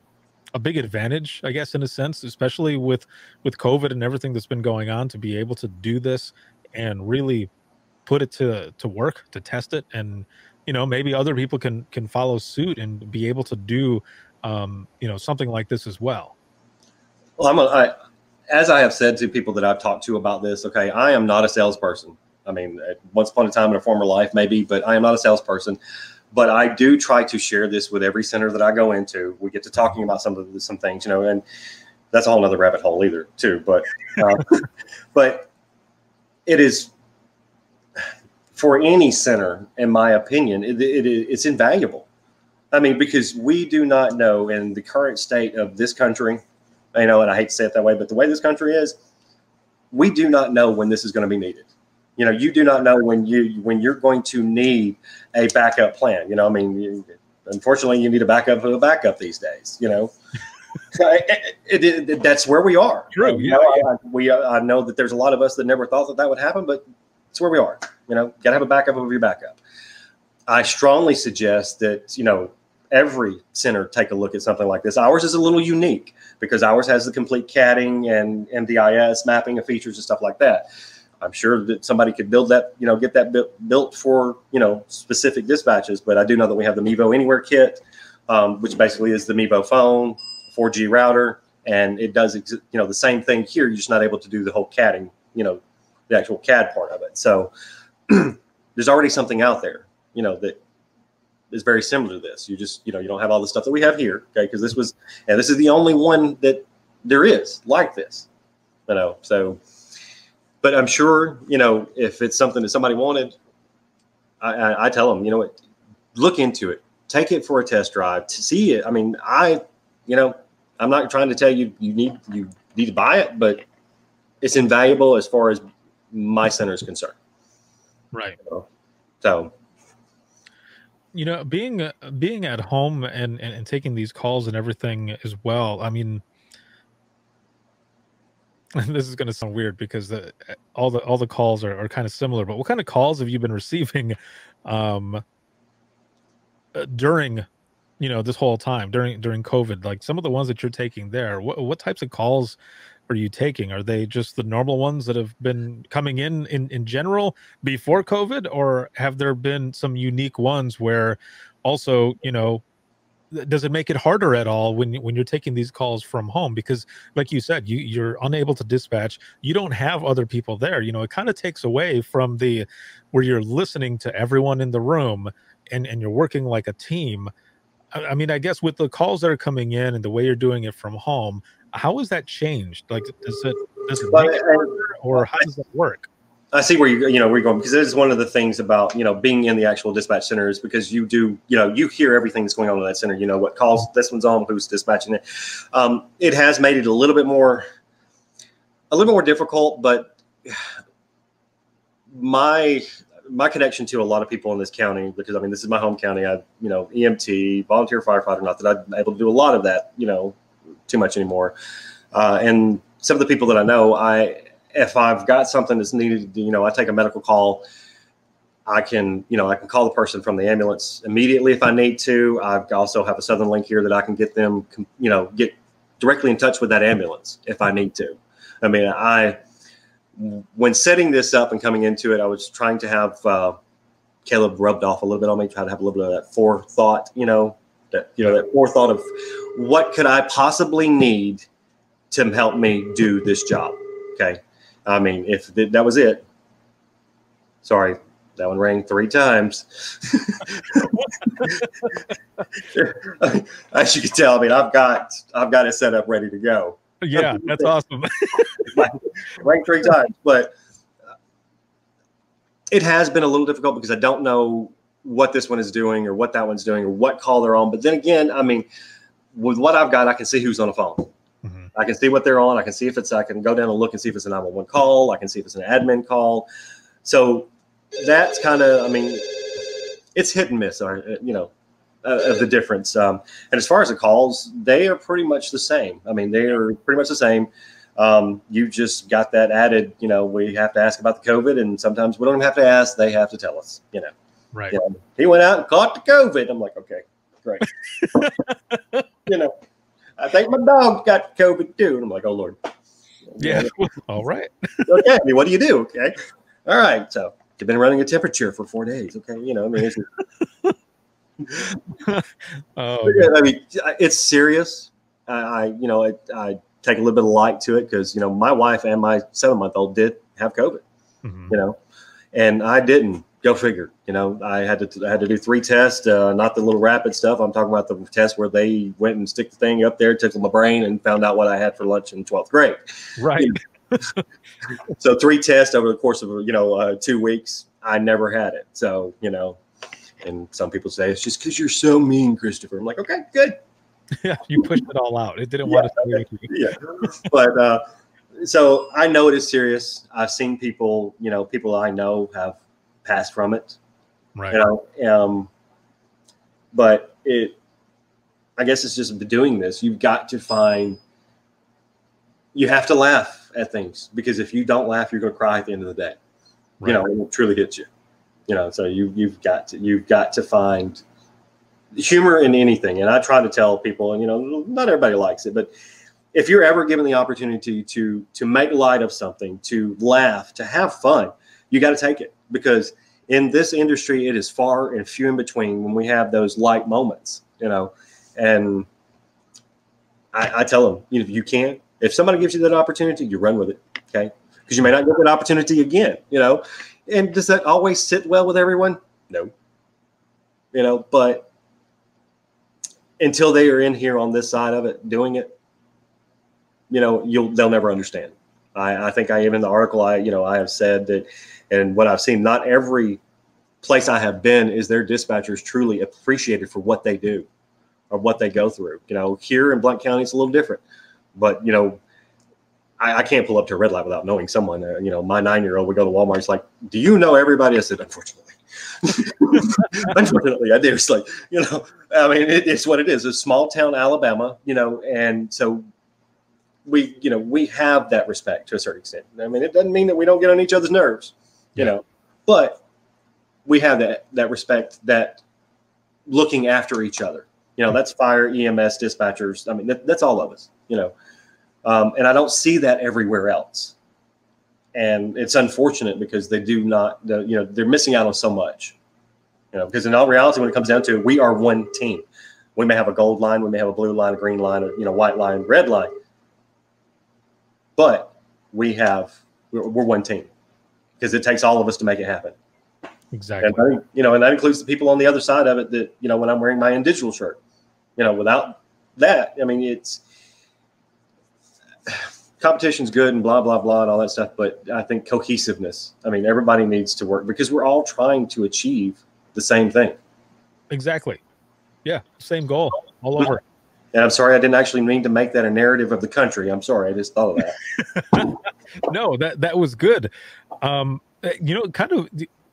big advantage, I guess, in a sense, especially with COVID and everything that's been going on, to be able to do this and really put it to work, to test it. And, maybe other people can follow suit and be able to do, something like this as well. Well, as I have said to people that I've talked to about this, okay, I am not a salesperson. I mean, once upon a time in a former life, maybe, but I am not a salesperson. But I do try to share this with every center that I go into. We get to talking about some things, and that's a whole nother rabbit hole either, too. But but it is, for any center, in my opinion, it's invaluable. I mean, because we do not know in the current state of this country, and I hate to say it that way, but the way this country is, we do not know when this is going to be needed. You do not know when you're going to need a backup plan. I mean, unfortunately, you need a backup of a backup these days. That's where we are. True. I know that there's a lot of us that never thought that would happen, but it's where we are. Got to have a backup of your backup. I strongly suggest that every center take a look at something like this. Ours is a little unique because ours has the complete CADing and MDIS mapping of features and stuff like that. I'm sure that somebody could build that, get that built for, specific dispatches. But I do know that we have the Mevo Anywhere kit, which basically is the Mevo phone, 4G router, and it does, the same thing here. You're just not able to do the whole CADing, the actual CAD part of it. So there's already something out there, that is very similar to this. You just, you don't have all the stuff that we have here, okay? Because this is the only one that there is like this, so. But I'm sure, if it's something that somebody wanted, I tell them, look into it, take it for a test drive to see it. I mean, I'm not trying to tell you you need to buy it, but it's invaluable as far as my center is concerned. Right. So, being at home and taking these calls and everything as well. I mean, this is going to sound weird because all the calls are kind of similar, but what kind of calls have you been receiving during this whole time during COVID? Like some of the ones that you're taking there, what types of calls are you taking? Are they just the normal ones that have been coming in general before COVID, or have there been some unique ones where also, does it make it harder at all when you're taking these calls from home? Because like you said, you're unable to dispatch. You don't have other people there. It kind of takes away from where you're listening to everyone in the room and you're working like a team. I mean, I guess with the calls that are coming in and the way you're doing it from home, how has that changed? Like, does it make it harder, or how does that work? I see where where you're going, because it is one of the things about, being in the actual dispatch center is because you do, you hear everything that's going on in that center. You know what calls this one's on, who's dispatching it. It has made it a little more difficult, but my connection to a lot of people in this county, because I mean, this is my home county. I, EMT, volunteer firefighter, not that I'm able to do a lot of that, too much anymore. And some of the people that I know, if I've got something that's needed, I take a medical call. I can call the person from the ambulance immediately if I need to. I also have a Southern link here that I can get them, get directly in touch with that ambulance if I need to. I mean, when setting this up and coming into it, I was trying to have Caleb rubbed off a little bit on me, try to have a little bit of that forethought, that forethought of what could I possibly need to help me do this job. Okay. I mean, if that was it, sorry, that one rang 3 times. As you can tell, I mean, I've got it set up ready to go. Yeah, that's awesome. Rang 3 times, but it has been a little difficult because I don't know what this one is doing or what that one's doing or what call they're on. But then again, I mean, with what I've got, I can see who's on the phone. I can see what they're on. I can see if I can go down and look and see if it's a 911 call. I can see if it's an admin call. So that's kind of, I mean, it's hit and miss, of the difference. And as far as the calls, they are pretty much the same. I mean, they are pretty much the same. You just got that added, we have to ask about the COVID, and sometimes we don't even have to ask. They have to tell us, Right. He went out and caught the COVID. I'm like, okay, great. I think my dog got COVID too. And I'm like, oh, Lord. Yeah. All right. Okay. I mean, what do you do? Okay. All right. So you've been running a temperature for 4 days. Okay. I mean, I mean, it's serious. I take a little bit of light to it because, my wife and my 7-month-old did have COVID, and I didn't. Go figure. I had to do 3 tests, not the little rapid stuff. I'm talking about the test where they went and stick the thing up there, took my brain, and found out what I had for lunch in 12th grade. Right. So 3 tests over the course of 2 weeks. I never had it. So and some people say it's just because you're so mean, Christopher. I'm like, okay, good. Yeah, you pushed it all out. It didn't want to stay with you. Yeah, but so I know it is serious. I've seen people, people I know have passed from it, right? But I guess it's just doing this. You have to laugh at things, because if you don't laugh, you're going to cry at the end of the day. Right. It will truly hit you. So you've got to find humor in anything. And I try to tell people, and not everybody likes it, but if you're ever given the opportunity to make light of something, to laugh, to have fun, you got to take it, because in this industry, it is far and few in between when we have those light moments, and I tell them, you can't, if somebody gives you that opportunity, you run with it. Okay. Because you may not get that opportunity again, and does that always sit well with everyone? No, but until they are in here on this side of it, doing it, they'll never understand. I think even the article I have said that, and what I've seen, not every place I have been is their dispatchers truly appreciated for what they do or what they go through. Here in Blount County, it's a little different, but I can't pull up to a red light without knowing someone. My 9-year-old would go to Walmart. It's like, do you know everybody? I said, unfortunately. Unfortunately, I do. It's like, I mean, it's what it is. It's small town Alabama, and so we have that respect to a certain extent. I mean, it doesn't mean that we don't get on each other's nerves, but we have that respect, that looking after each other. That's fire, EMS, dispatchers. I mean, that's all of us, and I don't see that everywhere else. And it's unfortunate because they do not, they're missing out on so much, because in all reality, when it comes down to it, we are one team. We may have a gold line, we may have a blue line, a green line, or, white line, red line, but we're one team, because it takes all of us to make it happen. Exactly. And, and that includes the people on the other side of it that, when I'm wearing my INdigital shirt, Without that, I mean, it's competition's good and blah, blah, blah, and all that stuff. But I think cohesiveness, I mean, everybody needs to work because we're all trying to achieve the same thing. Exactly. Yeah. Same goal all over. And I'm sorry, I didn't actually mean to make that a narrative of the country. I'm sorry. I just thought of that. No, that was good. Kind of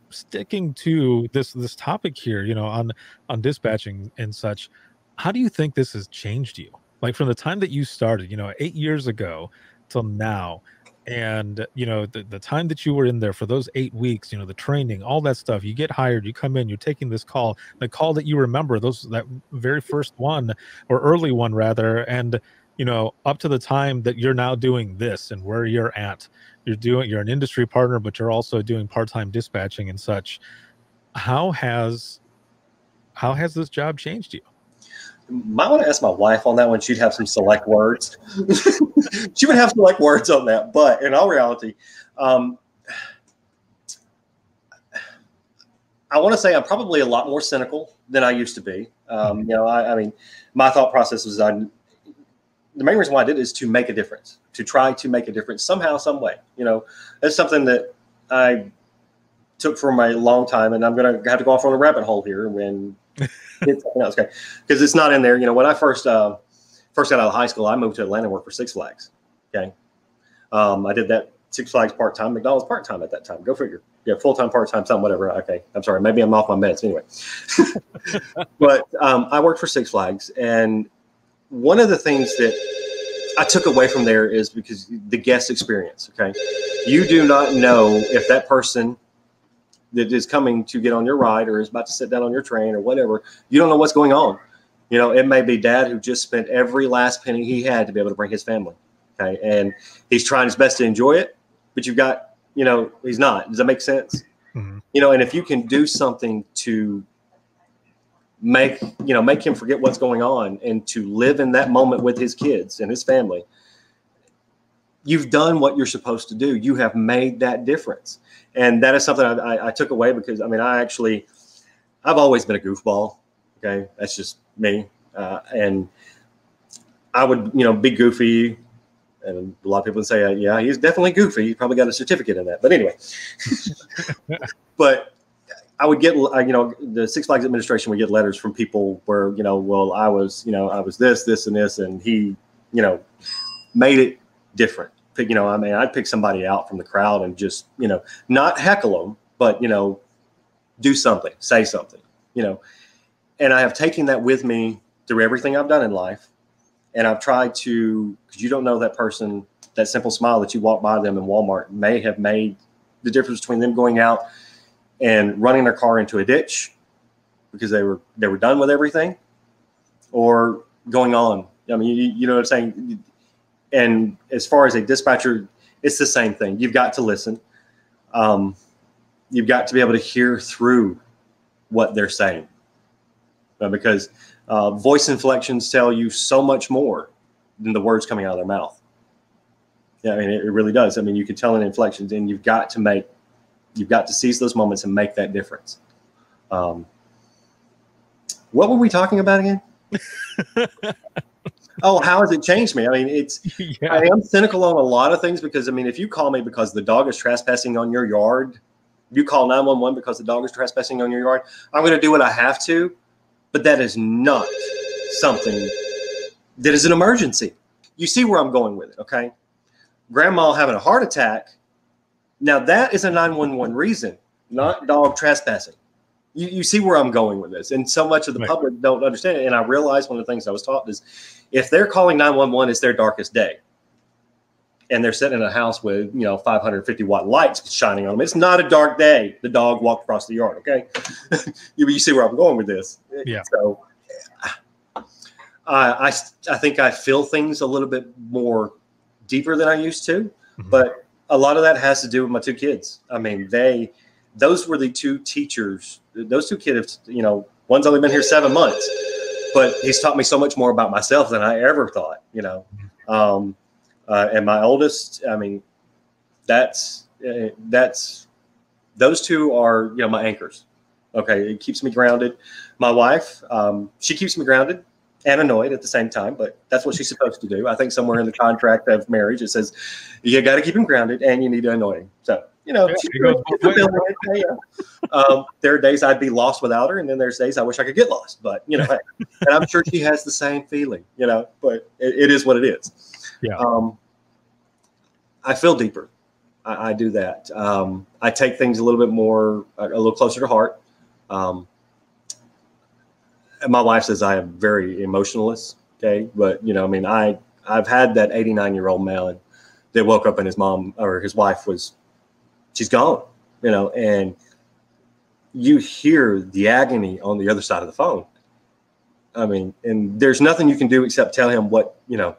sticking to this topic here, on dispatching and such, how do you think this has changed you? Like from the time that you started, 8 years ago till now, and the time that you were in there for those 8 weeks, the training, all that stuff, you get hired, you come in, you're taking this call, the call that you remember, that very first one, or early one rather, and up to the time that you're now doing this and where you're at, you're an industry partner, but you're also doing part-time dispatching and such. How has this job changed you? Might want to ask my wife on that one. She'd have some select words. She would have select words on that. But in all reality, I want to say I'm probably a lot more cynical than I used to be. I mean, my thought process was the main reason why I did it is to make a difference, to try to make a difference somehow, some way. That's something that I took for a long time, and I'm going to have to go off on a rabbit hole here when it's okay, because it's not in there. When I first got out of high school, I moved to Atlanta and worked for Six Flags. Okay, I did that Six Flags part time, McDonald's part time at that time. Go figure. Yeah, full time, part time, something, whatever. Okay, I'm sorry, maybe I'm off my meds anyway. But I worked for Six Flags, and one of the things that I took away from there is because the guest experience. Okay, you do not know if that person that is coming to get on your ride or is about to sit down on your train or whatever, you don't know what's going on. It may be dad who just spent every last penny he had to be able to bring his family. Okay. And he's trying his best to enjoy it, but you've got, he's not. Does that make sense? Mm-hmm. And if you can do something to make him forget what's going on and to live in that moment with his kids and his family, you've done what you're supposed to do. You have made that difference. And that is something I took away because, I mean, I've always been a goofball. Okay. That's just me. And I would, be goofy. And a lot of people would say, yeah, he's definitely goofy. He probably got a certificate in that. But anyway, but I would get, the Six Flags administration would get letters from people where, well, I was this, and this, and he, made it different. I'd pick somebody out from the crowd and just, not heckle them, but, do something, say something, and I have taken that with me through everything I've done in life. And I've tried to, because you don't know that person, that simple smile that you walk by them in Walmart may have made the difference between them going out and running their car into a ditch because they were done with everything, or going on. I mean, you know what I'm saying? And as far as a dispatcher, it's the same thing. You've got to listen. You've got to be able to hear through what they're saying, because voice inflections tell you so much more than the words coming out of their mouth. Yeah, I mean, it really does. I mean, you can tell in inflections, and you've got to seize those moments and make that difference. What were we talking about again? Oh, how has it changed me? I mean, I am cynical on a lot of things because, I mean, if you call me because the dog is trespassing on your yard, you call 911 because the dog is trespassing on your yard, I'm going to do what I have to, but that is not something that is an emergency. You see where I'm going with it, okay? Grandma having a heart attack, now that is a 911 reason, not dog trespassing. You see where I'm going with this. And so much of the public don't understand it. And I realized one of the things I was taught is if they're calling 911, it's their darkest day. And they're sitting in a house with, 550 watt lights shining on them. It's not a dark day. The dog walked across the yard. Okay. You see where I'm going with this. Yeah. So I think I feel things a little bit more deeper than I used to, but a lot of that has to do with my two kids. I mean, those were the two teachers. Those two kids, one's only been here 7 months, but he's taught me so much more about myself than I ever thought, and my oldest, I mean, that's those two are, my anchors. Okay. It keeps me grounded. My wife, she keeps me grounded. and annoyed at the same time, but that's what she's supposed to do. I think somewhere in the contract of marriage, it says you got to keep him grounded and you need to annoy him. So, yeah, there are days I'd be lost without her, and then there's days I wish I could get lost. But, hey, and I'm sure she has the same feeling, but it is what it is. Yeah. I feel deeper. I do that. I take things a little closer to heart. My wife says I am very emotionless. Okay. But, I've had that 89-year-old man that woke up and his mom or his wife she's gone, and you hear the agony on the other side of the phone. And there's nothing you can do except tell him what to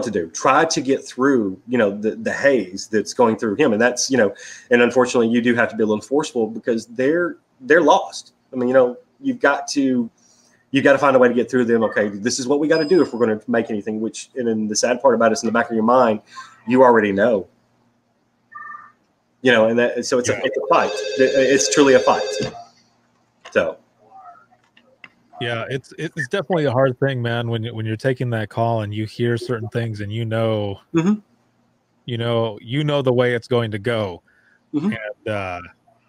do. Try to get through, the haze that's going through him. And that's, and unfortunately you do have to be a little forceful because they're lost. You've got to find a way to get through them. Okay, this is what we got to do if we're going to make anything, and then the sad part about it is in the back of your mind, you already know, and so it's a fight. It's truly a fight. So. Yeah, it's definitely a hard thing, man, when you're taking that call and you hear certain things and mm-hmm. The way it's going to go. Mm-hmm.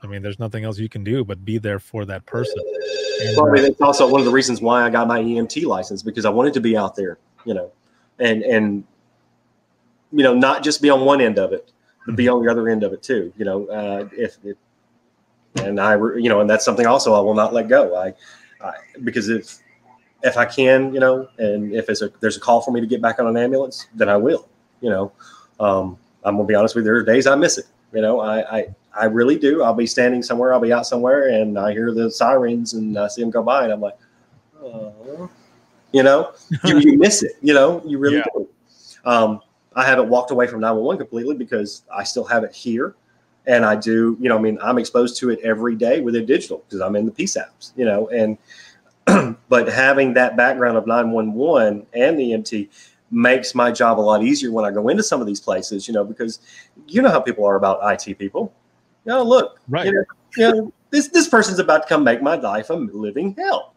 And there's nothing else you can do but be there for that person. And, it's also one of the reasons why I got my EMT license, because I wanted to be out there, and not just be on one end of it, but be on the other end of it too. And that's something also I will not let go. Because if I can, and if there's a call for me to get back on an ambulance, then I will. I'm gonna be honest with you. There are days I miss it. I really do. I'll be standing somewhere, I'll be out somewhere, and I hear the sirens and I see them go by, and I'm like, oh, you miss it. You really do. I haven't walked away from 911 completely because I still have it here. And I do, I'm exposed to it every day with INdigital because I'm in the peace apps, and but having that background of 911 and the EMT makes my job a lot easier when I go into some of these places, because how people are about IT people. Look, right. This person's about to come make my life a living hell.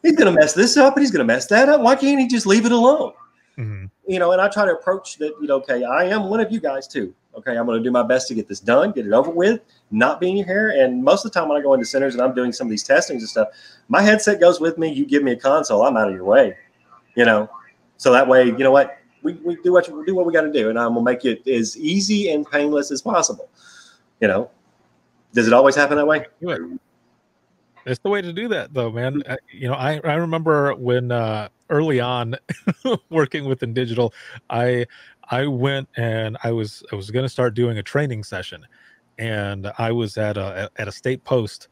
He's going to mess this up and he's going to mess that up. Why can't he just leave it alone? Mm-hmm. And I try to approach that, okay, I am one of you guys too. Okay, I'm going to do my best to get this done, get it over with, not be in your hair. And most of the time when I go into centers and I'm doing some of these testings and stuff, my headset goes with me. You give me a console, I'm out of your way, So that way, you know what, we do what we got to do, and I'm going to make it as easy and painless as possible. Does it always happen that way? It's the way to do that, though, man. I remember when early on working with INdigital, I went and I was going to start doing a training session, and I was at a state post,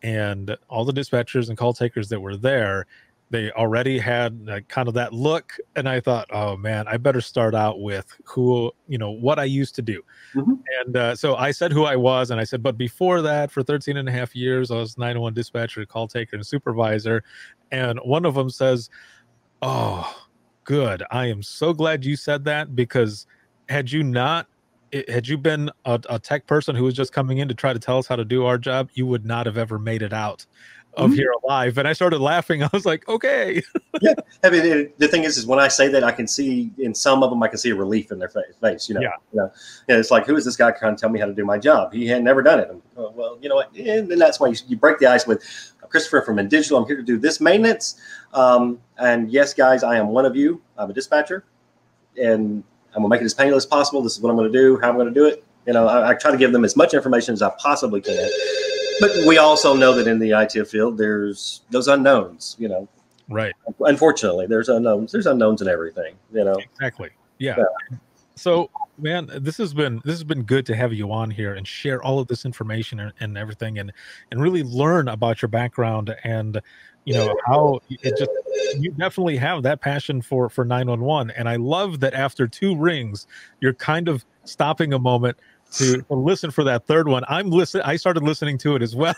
and all the dispatchers and call takers that were there, they already had kind of that look, and I thought, oh man, I better start out with what I used to do. Mm-hmm. And so I said who I was, and I said, but before that, for 13 and a half years, I was 911 dispatcher, call taker, and supervisor. And one of them says, oh, good. I am so glad you said that, because had you been a tech person who was just coming in to try to tell us how to do our job, you would not have ever made it out of here alive. And I started laughing. I was like, okay. Yeah. The thing is when I say that, I can see in some of them, I can see a relief in their face. It's like, who is this guy trying to tell me how to do my job? He had never done it. Well, you know what? And then that's why you break the ice with Christopher from INdigital. I'm here to do this maintenance. And yes, guys, I am one of you. I'm a dispatcher, and I'm gonna make it as painless as possible. This is what I'm going to do, how I'm going to do it. I try to give them as much information as I possibly can. But we also know that in the IT field, there's those unknowns, Right. Unfortunately, there's unknowns. There's unknowns in everything, Exactly. Yeah. So, man, this has been good to have you on here and share all of this information and everything, and really learn about your background and how you definitely have that passion for 911. And I love that after 2 rings, you're kind of stopping a moment to listen for that third one. I started listening to it as well.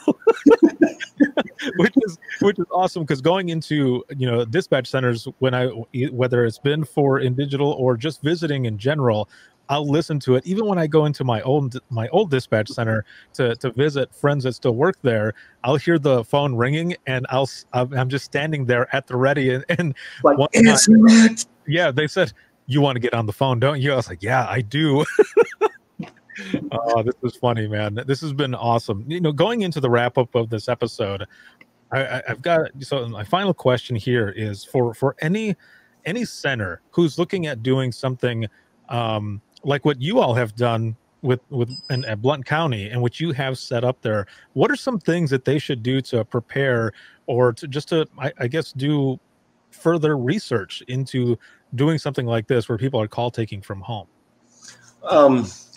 which is awesome, because going into dispatch centers, whether it's been for INdigital or just visiting in general, I'll listen to it. Even when I go into my old dispatch center to visit friends that still work there, I'll hear the phone ringing, and I'm just standing there at the ready, and Like, one time, answer it. yeah, they said, "You want to get on the phone, don't you?" I was like, "Yeah, I do." Oh, this is funny, man. This has been awesome. Going into the wrap up of this episode, I've got, so my final question here is for any center who's looking at doing something like what you all have done at Blount County, and what you have set up there. What are some things that they should do to prepare, or to just to I guess do further research into doing something like this, where people are call taking from home?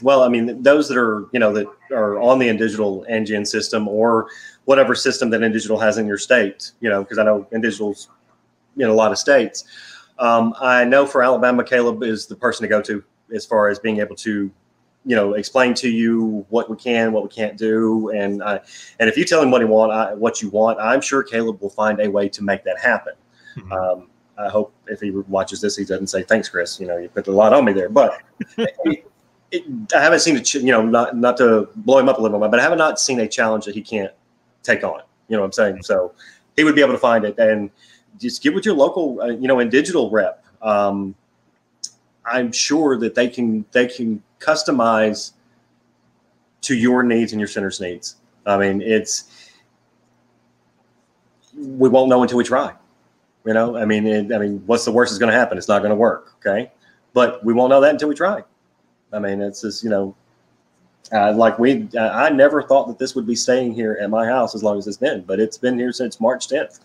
Well, I mean, those that are, that are on the INdigital NGN system, or whatever system that INdigital has in your state, because I know INdigital's in a lot of states. I know for Alabama, Caleb is the person to go to as far as being able to, explain to you what we can, what we can't do. And if you tell him what you want, I'm sure Caleb will find a way to make that happen. Mm-hmm. I hope if he watches this, he doesn't say, "Thanks, Chris. You put a lot on me there." But I haven't seen not to blow him up a little bit, but I have not seen a challenge that he can't take on. You know what I'm saying? So he would be able to find it, and just get with your local, INdigital rep. I'm sure that they can customize to your needs and your center's needs. I mean, we won't know until we try. I mean, what's the worst that's going to happen? It's not going to work. Okay. But we won't know that until we try. I mean, it's just, I never thought that this would be staying here at my house as long as it's been, but it's been here since March 10th.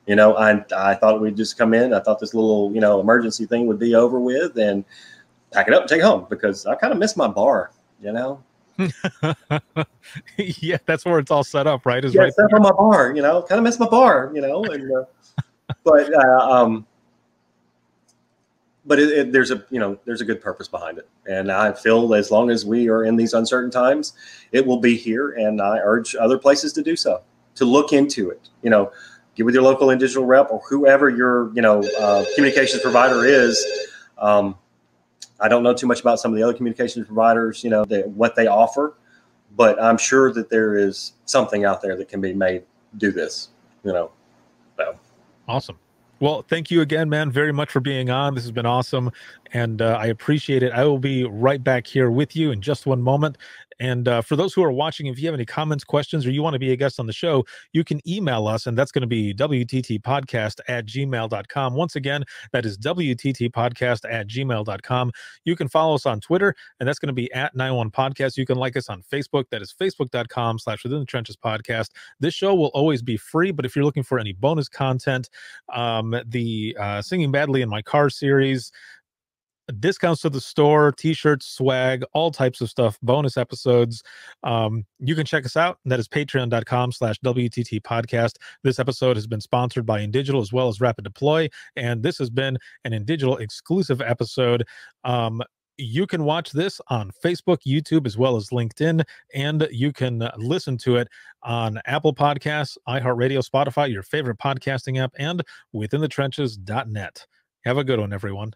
I thought we'd just come in. I thought this little, emergency thing would be over with and pack it up and take it home, because I kind of miss my bar, Yeah, that's where it's all set up, right? Set up on my bar, kind of miss my bar, and but there's a good purpose behind it, and I feel as long as we are in these uncertain times, it will be here, and I urge other places to do so, to look into it. Get with your local INdigital rep, or whoever your communications provider is. I don't know too much about some of the other communications providers, what they offer, but I'm sure that there is something out there that can be made do this. So. Awesome. Well, thank you again, man, very much for being on. This has been awesome, and I appreciate it. I will be right back here with you in just one moment. And for those who are watching, if you have any comments, questions, or you want to be a guest on the show, you can email us, and that's going to be wttpodcast@gmail.com. Once again, that is wttpodcast@gmail.com. You can follow us on Twitter, and that's going to be @91podcast. You can like us on Facebook. That is facebook.com/Within the Trenches podcast. This show will always be free, but if you're looking for any bonus content, the Singing Badly in My Car series, discounts to the store, t-shirts, swag, all types of stuff, bonus episodes, you can check us out. That is patreon.com/WTT podcast. This episode has been sponsored by INdigital as well as Rapid Deploy, and this has been an INdigital exclusive episode. You can watch this on Facebook, YouTube, as well as LinkedIn, and you can listen to it on Apple Podcasts, iHeartRadio, Spotify, your favorite podcasting app, and withinthetrenches.net. Have a good one, everyone.